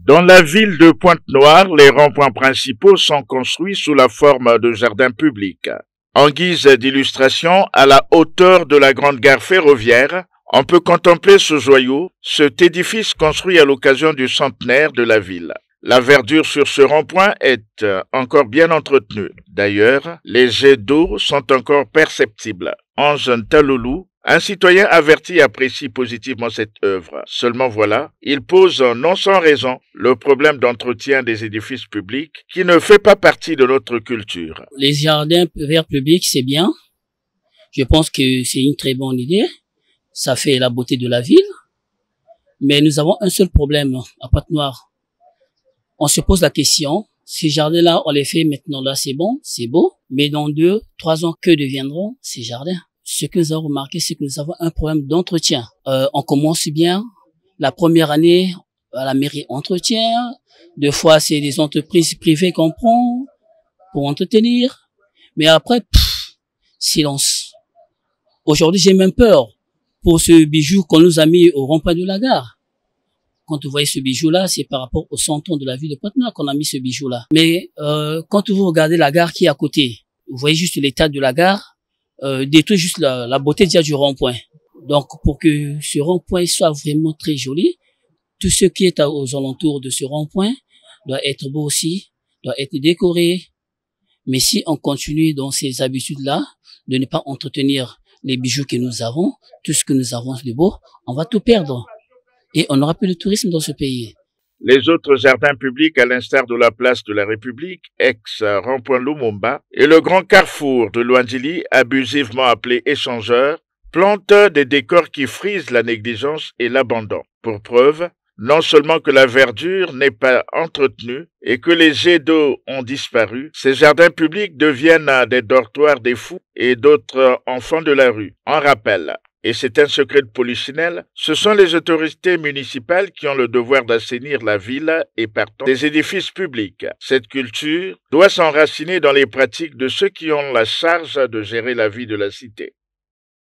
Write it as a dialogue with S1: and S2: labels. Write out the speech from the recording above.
S1: Dans la ville de Pointe-Noire, les ronds-points principaux sont construits sous la forme de jardins publics. En guise d'illustration, à la hauteur de la grande gare ferroviaire, on peut contempler ce joyau, cet édifice construit à l'occasion du centenaire de la ville. La verdure sur ce rond-point est encore bien entretenue. D'ailleurs, les jets d'eau sont encore perceptibles. Ange Ntaloulou, un citoyen averti, apprécie positivement cette œuvre. Seulement voilà, il pose non sans raison le problème d'entretien des édifices publics qui ne fait pas partie de notre culture.
S2: Les jardins verts publics, c'est bien. Je pense que c'est une très bonne idée. Ça fait la beauté de la ville. Mais nous avons un seul problème à Pointe-Noire. On se pose la question, ces jardins-là, on les fait maintenant là, c'est bon, c'est beau. Mais dans 2, 3 ans, que deviendront ces jardins? Ce que nous avons remarqué, c'est que nous avons un problème d'entretien. On commence bien. La première année, à la mairie entretient. 2 fois, c'est des entreprises privées qu'on prend pour entretenir. Mais après, silence. Aujourd'hui, j'ai même peur pour ce bijou qu'on nous a mis au rond-point de la gare. Quand vous voyez ce bijou-là, c'est par rapport au 100 ans de la ville de Pointe-Noire qu'on a mis ce bijou-là. Mais quand vous regardez la gare qui est à côté, vous voyez juste l'état de la gare, détruit juste la beauté déjà du rond-point. Donc, pour que ce rond-point soit vraiment très joli, tout ce qui est aux alentours de ce rond-point doit être beau aussi, doit être décoré. Mais si on continue dans ces habitudes-là, de ne pas entretenir les bijoux que nous avons, tout ce que nous avons de beau, on va tout perdre. Et on n'aura plus de tourisme dans ce pays.
S1: Les autres jardins publics, à l'instar de la place de la République, ex-rond-point Lumumba, et le grand carrefour de Luandili, abusivement appelé échangeur, plantent des décors qui frisent la négligence et l'abandon. Pour preuve, non seulement que la verdure n'est pas entretenue et que les jets d'eau ont disparu, ces jardins publics deviennent des dortoirs des fous et d'autres enfants de la rue. En rappel, et c'est un secret de polichinelle, ce sont les autorités municipales qui ont le devoir d'assainir la ville et partant des édifices publics. Cette culture doit s'enraciner dans les pratiques de ceux qui ont la charge de gérer la vie de la cité.